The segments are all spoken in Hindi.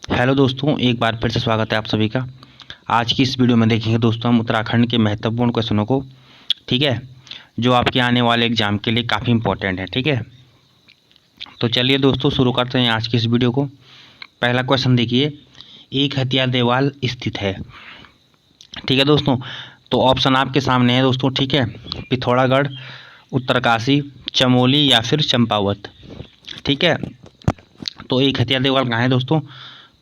हेलो दोस्तों, एक बार फिर से स्वागत है आप सभी का। आज की इस वीडियो में देखेंगे दोस्तों हम उत्तराखंड के महत्वपूर्ण क्वेश्चनों को। ठीक है, जो आपके आने वाले एग्जाम के लिए काफ़ी इंपॉर्टेंट है। ठीक है, तो चलिए दोस्तों शुरू करते हैं आज की इस वीडियो को। पहला क्वेश्चन देखिए, एक हथियार देवाल स्थित है। ठीक है दोस्तों, तो ऑप्शन आपके सामने है दोस्तों। ठीक है, पिथौरागढ़, उत्तरकाशी, चमोली या फिर चंपावत। ठीक है, तो एक हथियार देवाल कहाँ है दोस्तों?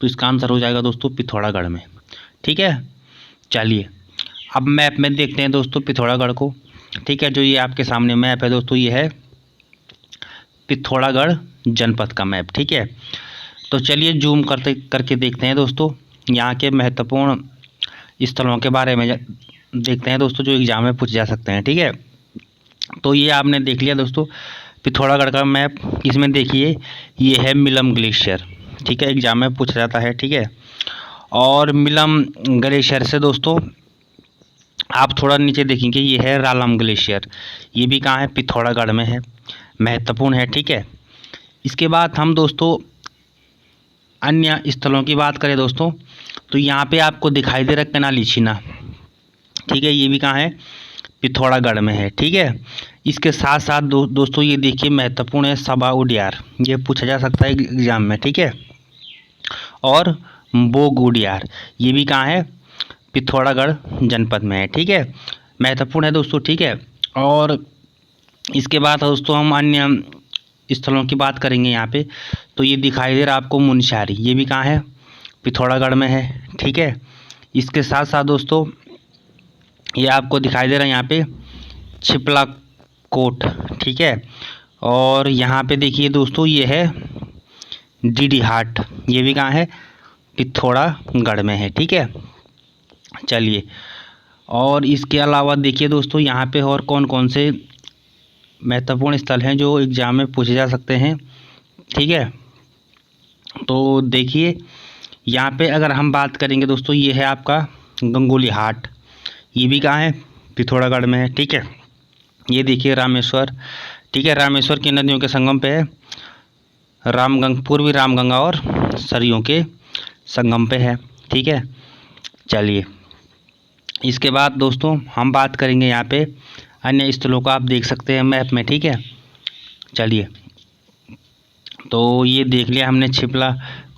तो इसका आंसर हो जाएगा दोस्तों पिथौरागढ़ में। ठीक है, चलिए अब मैप में देखते हैं दोस्तों पिथौरागढ़ को। ठीक है, जो ये आपके सामने मैप है दोस्तों, ये है पिथौरागढ़ जनपद का मैप। ठीक है, तो चलिए जूम करके देखते हैं दोस्तों यहाँ के महत्वपूर्ण स्थलों के बारे में देखते हैं दोस्तों, जो एग्जाम में पूछे जा सकते हैं। ठीक है, तो ये आपने देख लिया दोस्तों पिथौरागढ़ का मैप। इसमें देखिए ये है मिलम ग्लेशियर। ठीक है, एग्जाम में पूछा जाता है। ठीक है, और मिलम ग्लेशियर से दोस्तों आप थोड़ा नीचे देखेंगे, ये है रालम ग्लेशियर। ये भी कहाँ है? पिथौरागढ़ में है, महत्वपूर्ण है। ठीक है, इसके बाद हम दोस्तों अन्य स्थलों की बात करें दोस्तों, तो यहाँ पे आपको दिखाई दे रहा है कनाली छीना। ठीक है, ये भी कहाँ है? पिथौरागढ़ में है। ठीक है, इसके साथ साथ दोस्तों ये देखिए महत्वपूर्ण है सबा उडियार। ये पूछा जा सकता है एग्जाम में। ठीक है, और बोग उडियार, ये भी कहाँ है? पिथौरागढ़ जनपद में है। ठीक है, महत्वपूर्ण है दोस्तों। ठीक है, और इसके बाद दोस्तों हम अन्य स्थलों की बात करेंगे यहाँ पे। तो ये दिखाई दे रहा आपको मुनस्यारी, ये भी कहाँ है? पिथौरागढ़ में है। ठीक है, इसके साथ साथ दोस्तों ये आपको दिखाई दे रहा है यहाँ पे छिपला कोट। ठीक है, और यहाँ पे देखिए दोस्तों ये है डीडी हाट, ये भी कहाँ है? पिथौरागढ़ में है। ठीक है, चलिए और इसके अलावा देखिए दोस्तों यहाँ पे और कौन कौन से महत्वपूर्ण स्थल हैं जो एग्जाम में पूछे जा सकते हैं। ठीक है, तो देखिए यहाँ पे अगर हम बात करेंगे दोस्तों, ये है आपका गंगोली हाट, ये भी कहाँ है? पिथौरागढ़ में है। ठीक है, ये देखिए रामेश्वर। ठीक है, रामेश्वर की नदियों के संगम पे है, पूर्वी रामगंगा और सरयू के संगम पे है। ठीक है, चलिए इसके बाद दोस्तों हम बात करेंगे यहाँ पे अन्य स्थलों को, आप देख सकते हैं मैप में। ठीक है, चलिए तो ये देख लिया हमने, छिपला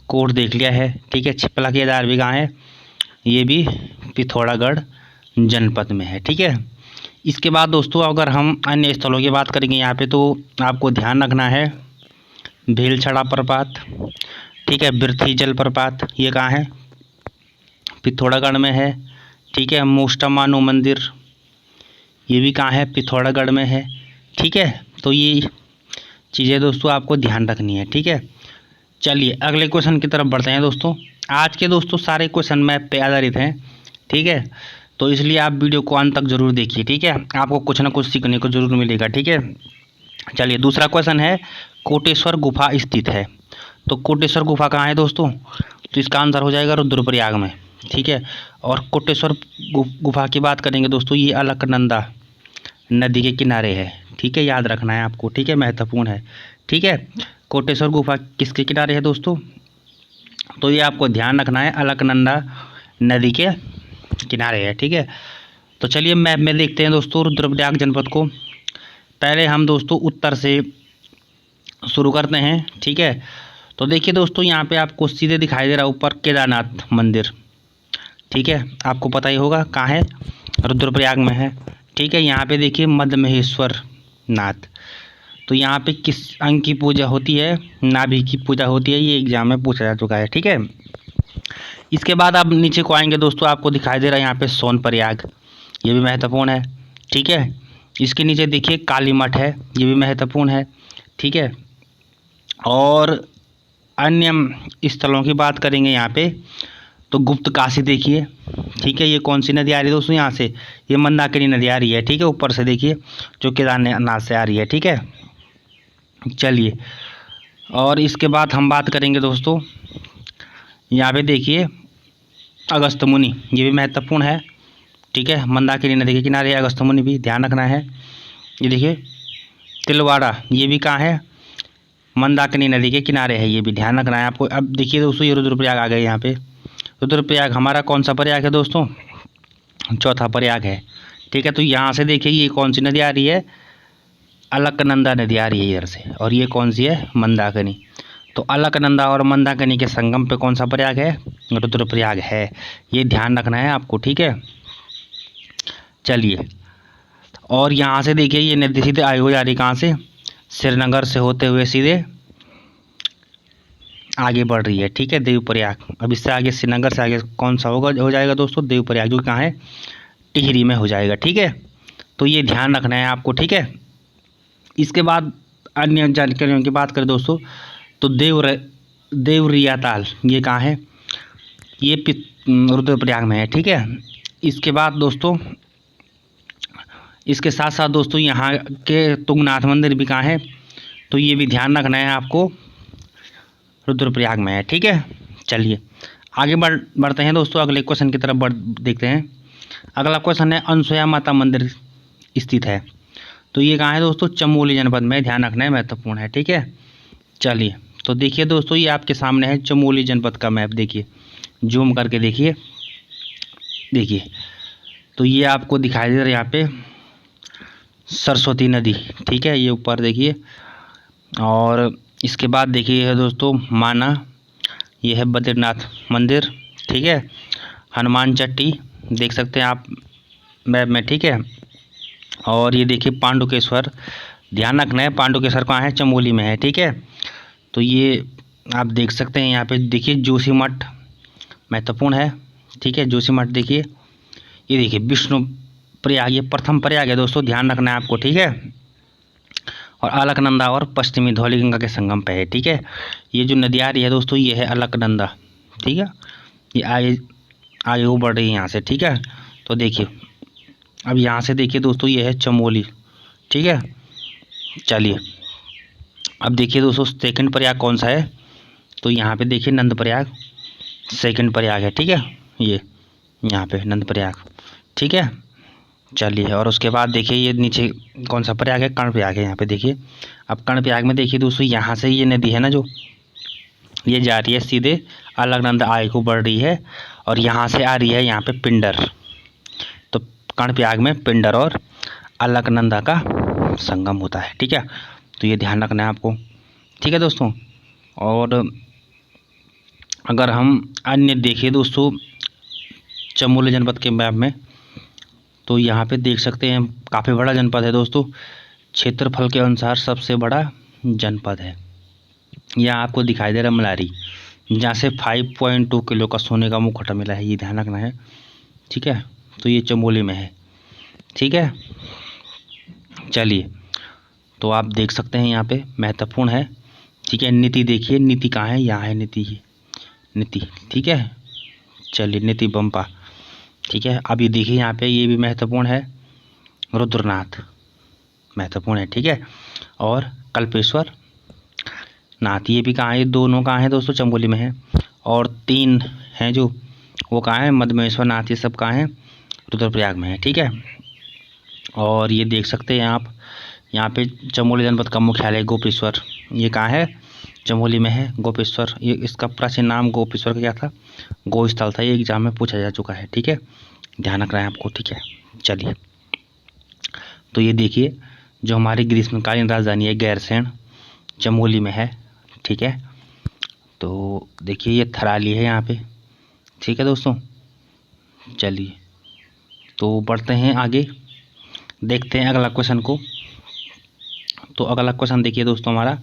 कोट देख लिया है। ठीक है, छिपला केदार भी कहाँ है? ये भी पिथौरागढ़ जनपद में है। ठीक है, इसके बाद दोस्तों अगर हम अन्य स्थलों की बात करेंगे यहाँ पे, तो आपको ध्यान रखना है भीलछड़ा प्रपात। ठीक है, बिरथी जलप्रपात, ये कहाँ है? पिथौरागढ़ में है। ठीक है, मोस्टमानु मंदिर, ये भी कहाँ है? पिथौरागढ़ में है। ठीक है, तो ये चीज़ें दोस्तों आपको ध्यान रखनी है। ठीक है, चलिए अगले क्वेश्चन की तरफ बढ़ते हैं दोस्तों। आज के दोस्तों सारे क्वेश्चन मैप पे आधारित हैं। ठीक है, तो इसलिए आप वीडियो को अंत तक जरूर देखिए। ठीक है, आपको कुछ ना कुछ सीखने को जरूर मिलेगा। ठीक है, चलिए दूसरा क्वेश्चन है, कोटेश्वर गुफा स्थित है। तो कोटेश्वर गुफा कहाँ है दोस्तों? तो इसका आंसर हो जाएगा रुद्रप्रयाग में। ठीक है, और कोटेश्वर गुफा की बात करेंगे दोस्तों, ये अलकनंदा नदी के किनारे है। ठीक है, याद रखना है आपको। ठीक है, महत्वपूर्ण है। ठीक है, कोटेश्वर गुफा किसके किनारे है दोस्तों? तो ये आपको ध्यान रखना है, अलकनंदा नदी के किनारे है। ठीक है, तो चलिए मैप में देखते हैं दोस्तों रुद्रप्रयाग जनपद को। पहले हम दोस्तों उत्तर से शुरू करते हैं। ठीक है, तो देखिए दोस्तों यहाँ पे आपको सीधे दिखाई दे रहा है ऊपर केदारनाथ मंदिर। ठीक है, आपको पता ही होगा कहाँ है? रुद्रप्रयाग में है। ठीक है, यहाँ पे देखिए मद्महेश्वर नाथ, तो यहाँ पे किस अंग की पूजा होती है? नाभि की पूजा होती है, ये एग्जाम में पूछा जा चुका है। ठीक है, इसके बाद आप नीचे को आएंगे दोस्तों, आपको दिखाई दे रहा है यहाँ पे सोनप्रयाग, ये भी महत्वपूर्ण है। ठीक है, इसके नीचे देखिए काली मठ है, ये भी महत्वपूर्ण है। ठीक है, और अन्य स्थलों की बात करेंगे यहाँ पे, तो गुप्त काशी देखिए। ठीक है, ये कौन सी नदी आ रही है दोस्तों? यहाँ से ये मंदाकिनी नदी आ रही है। ठीक है, ऊपर से देखिए जो केदारनाथ से आ रही है। ठीक है, चलिए और इसके बाद हम बात करेंगे दोस्तों यहाँ पे देखिए अगस्त मुनि, ये भी महत्वपूर्ण है। ठीक है, मंदाकिनी नदी के किनारे अगस्त मुनि भी ध्यान रखना है। ये देखिए तिलवाड़ा, ये भी कहाँ है? मंदाकिनी नदी के किनारे है, ये भी ध्यान रखना है आपको। अब देखिए दोस्तों, ये रुद्रप्रयाग आ गए यहाँ पे। रुद्रप्रयाग हमारा कौन सा प्रयाग है दोस्तों? चौथा प्रयाग है, ठीक है। तो यहाँ से देखिए ये कौन सी नदी आ रही है? अलकनंदा नदी आ रही है इधर से, और ये कौन सी है? मंदाकिनी। तो अलकनंदा और मंदाकिनी के संगम पे कौन सा प्रयाग है? रुद्रप्रयाग है, ये ध्यान रखना है आपको, ठीक है। चलिए, और यहाँ से देखिए ये नदी सीधे आई हो जा रही कहाँ से? श्रीनगर से होते हुए सीधे आगे बढ़ रही है, ठीक है, देवप्रयाग। अब इससे आगे श्रीनगर से आगे कौन सा होगा? हो जाएगा दोस्तों देवप्रयाग, जो कहाँ है? टिहरी में हो जाएगा, ठीक है। तो ये ध्यान रखना है आपको, ठीक है। इसके बाद अन्य जानकारियों की बात करें दोस्तों, तो देवरिया ताल ये कहाँ है? ये रुद्रप्रयाग में है, ठीक है। इसके बाद दोस्तों, इसके साथ साथ दोस्तों यहाँ के तुंगनाथ मंदिर भी कहाँ है? तो ये भी ध्यान रखना है आपको, रुद्रप्रयाग में है, ठीक है। चलिए आगे बढ़ते हैं दोस्तों, अगले क्वेश्चन की तरफ देखते हैं। अगला क्वेश्चन है, अनसुया माता मंदिर स्थित है, तो ये कहाँ है दोस्तों? चमोली जनपद में, ध्यान रखना है, महत्वपूर्ण है, ठीक है। चलिए, तो देखिए दोस्तों, ये आपके सामने है चमोली जनपद का मैप, देखिए जूम करके देखिए, तो ये आपको दिखाई दे रहा है यहाँ पे सरस्वती नदी, ठीक है, ये ऊपर देखिए। और इसके बाद देखिए है दोस्तों माना, ये है बद्रीनाथ मंदिर, ठीक है। हनुमान चट्टी देख सकते हैं आप मैप में, ठीक है। और ये देखिए पांडुकेश्वर, ध्यान रखना है, पांडुकेश्वर कहाँ है? चमोली में है, ठीक है। तो ये आप देख सकते हैं यहाँ पे, देखिए जोशीमठ महत्वपूर्ण है, ठीक है। जोशीमठ देखिए, ये देखिए विष्णु प्रयाग, ये प्रथम प्रयाग है दोस्तों, ध्यान रखना है आपको, ठीक है। और अलकनंदा और पश्चिमी धौलीगंगा के संगम पे है, ठीक है। ये जो नदी आ रही है दोस्तों, ये है अलकनंदा, ठीक है। ये आगे वो बढ़ रही है यहाँ से, ठीक है। तो देखिए, अब यहाँ से देखिए दोस्तों, ये है चमोली, ठीक है। चलिए, अब देखिए दोस्तों सेकंड प्रयाग कौन सा है? तो यहाँ पे देखिए नंद प्रयाग सेकंड प्रयाग है, ठीक है। ये यहाँ पे नंद प्रयाग, ठीक है। चलिए, और उसके बाद देखिए ये नीचे कौन सा प्रयाग है? कर्णप्रयाग है, यहाँ पे देखिए। अब कर्णप्रयाग में देखिए दोस्तों, यहाँ से ये नदी है ना, जो ये जा रही है सीधे अलकनंदा आगे को बढ़ रही है, और यहाँ से आ रही है यहाँ पे पिंडर। तो कर्णप्रयाग में पिंडर और अलकनंदा का संगम होता है, ठीक है। तो ये ध्यान रखना है आपको, ठीक है दोस्तों। और अगर हम अन्य देखिए दोस्तों चमोली जनपद के मैप में, तो यहाँ पे देख सकते हैं काफ़ी बड़ा जनपद है दोस्तों, क्षेत्रफल के अनुसार सबसे बड़ा जनपद है। यहाँ आपको दिखाई दे रहा है मलारी, जहाँ से 5.2 किलो का सोने का मुखौटा मिला है, ये ध्यान रखना है, ठीक है। तो ये चमोली में है, ठीक है। चलिए, तो आप देख सकते हैं यहाँ पे महत्वपूर्ण है, ठीक है। नीति देखिए, नीति कहाँ है? यहाँ है नीति, नीति, ठीक है। चलिए, नीति बम्पा, ठीक है। अब ये देखिए यहाँ पे, ये भी महत्वपूर्ण है, रुद्रनाथ महत्वपूर्ण है, ठीक है। और कल्पेश्वर नाथ, ये भी कहाँ है? ये दोनों कहाँ है दोस्तों? चमोली में है। और 3 हैं जो, वो कहाँ है? मधमेश्वर नाथ, ये सब कहाँ है? रुद्रप्रयाग में है, ठीक है। और ये देख सकते हैं आप यहाँ पे चमोली जनपद का मुख्यालय गोपेश्वर, ये कहाँ है? चमोली में है गोपेश्वर। ये इसका प्राचीन नाम गोपेश्वर का क्या था? गोस्थल था, ये एग्जाम में पूछा जा चुका है, ठीक है, ध्यान रखना है आपको, ठीक है। चलिए, तो ये देखिए जो हमारी ग्रीष्मकालीन राजधानी है गैरसैंण, चमोली में है, ठीक है। तो देखिए ये थराली है यहाँ पे, ठीक है दोस्तों। चलिए, तो बढ़ते हैं आगे, देखते हैं अगला क्वेश्चन को। तो अगला क्वेश्चन देखिए दोस्तों हमारा,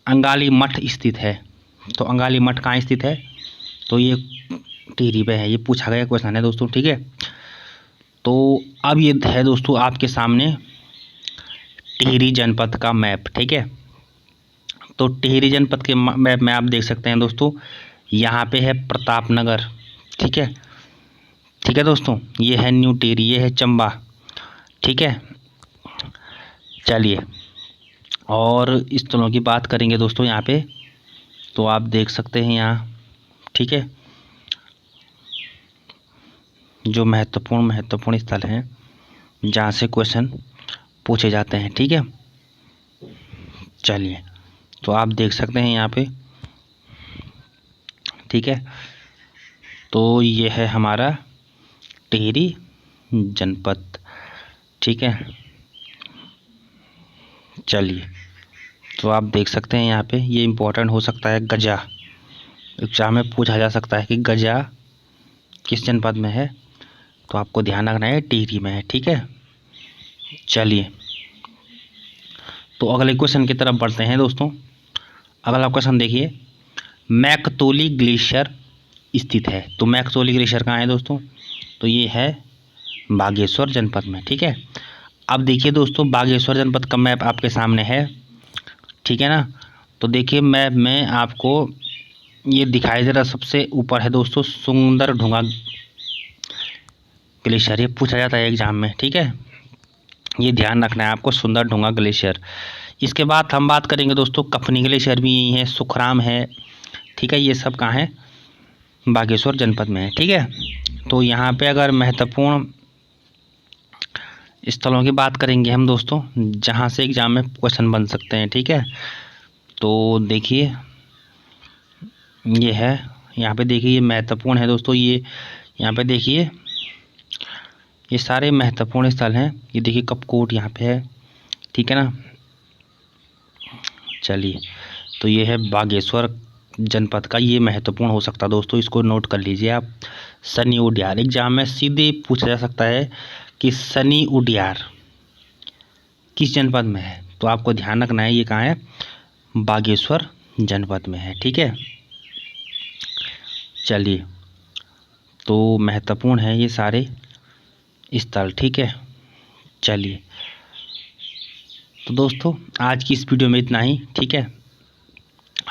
अंगाली मठ स्थित है। तो अंगाली मठ कहाँ स्थित है? तो ये टिहरी पे है, ये पूछा गया क्वेश्चन है दोस्तों, ठीक है। तो अब ये है दोस्तों आपके सामने टिहरी जनपद का मैप, ठीक है। तो टिहरी जनपद के मैप में आप देख सकते हैं दोस्तों, यहाँ पे है प्रतापनगर, ठीक है, ठीक है दोस्तों। ये है न्यू टिहरी, ये है चंबा, ठीक है। चलिए, और इस स्थलों की बात करेंगे दोस्तों यहाँ पे, तो आप देख सकते हैं यहाँ, ठीक है, जो महत्वपूर्ण स्थल हैं जहाँ से क्वेश्चन पूछे जाते हैं, ठीक है। चलिए, तो आप देख सकते हैं यहाँ पे, ठीक है। तो ये है हमारा टिहरी जनपद, ठीक है। चलिए, तो आप देख सकते हैं यहाँ पे, ये इम्पोर्टेंट हो सकता है गजा, एग्जाम में पूछा जा सकता है कि गजा किस जनपद में है, तो आपको ध्यान रखना है टिहरी में है, ठीक है। चलिए, तो अगले क्वेश्चन की तरफ बढ़ते हैं दोस्तों। अगला क्वेश्चन देखिए, मैकतोली ग्लेशियर स्थित है। तो मैकतोली ग्लेशियर कहाँ है दोस्तों? तो ये है बागेश्वर जनपद में, ठीक है। अब देखिए दोस्तों, बागेश्वर जनपद का मैप आपके सामने है, ठीक है ना। तो देखिए मैप में आपको ये दिखाई दे रहा, सबसे ऊपर है दोस्तों सुंदर ढूंगा ग्लेशियर, ये पूछा जाता है एग्जाम में, ठीक है। ये ध्यान रखना है आपको, सुंदर ढूंगा ग्लेशियर। इसके बाद हम बात करेंगे दोस्तों, कफनी ग्लेशियर भी यही है, सुखराम है, ठीक है। ये सब कहाँ है? बागेश्वर जनपद में है, ठीक है। तो यहाँ पे अगर महत्वपूर्ण स्थलों की बात करेंगे हम दोस्तों, जहाँ से एग्जाम में क्वेश्चन बन सकते हैं, ठीक है। तो देखिए ये है, यहाँ पे देखिए ये महत्वपूर्ण है दोस्तों, ये यहाँ पे देखिए ये सारे महत्वपूर्ण स्थल हैं। ये देखिए कपकोट यहाँ पे है, ठीक है ना। चलिए, तो ये है बागेश्वर जनपद का, ये महत्वपूर्ण हो सकता है दोस्तों, इसको नोट कर लीजिए आप। सनी उडियार, एग्जाम में सीधे पूछा जा सकता है कि सनी उडियार किस जनपद में है, तो आपको ध्यान रखना है ये कहाँ है? बागेश्वर जनपद में है, ठीक है। चलिए, तो महत्वपूर्ण है ये सारे स्थल, ठीक है। चलिए, तो दोस्तों आज की इस वीडियो में इतना ही, ठीक है।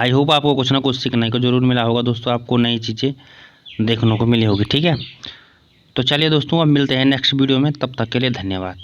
आई होप आपको कुछ ना कुछ सीखने को ज़रूर मिला होगा दोस्तों, आपको नई चीज़ें देखने को मिली होगी, ठीक है। तो चलिए दोस्तों, अब मिलते हैं नेक्स्ट वीडियो में, तब तक के लिए धन्यवाद।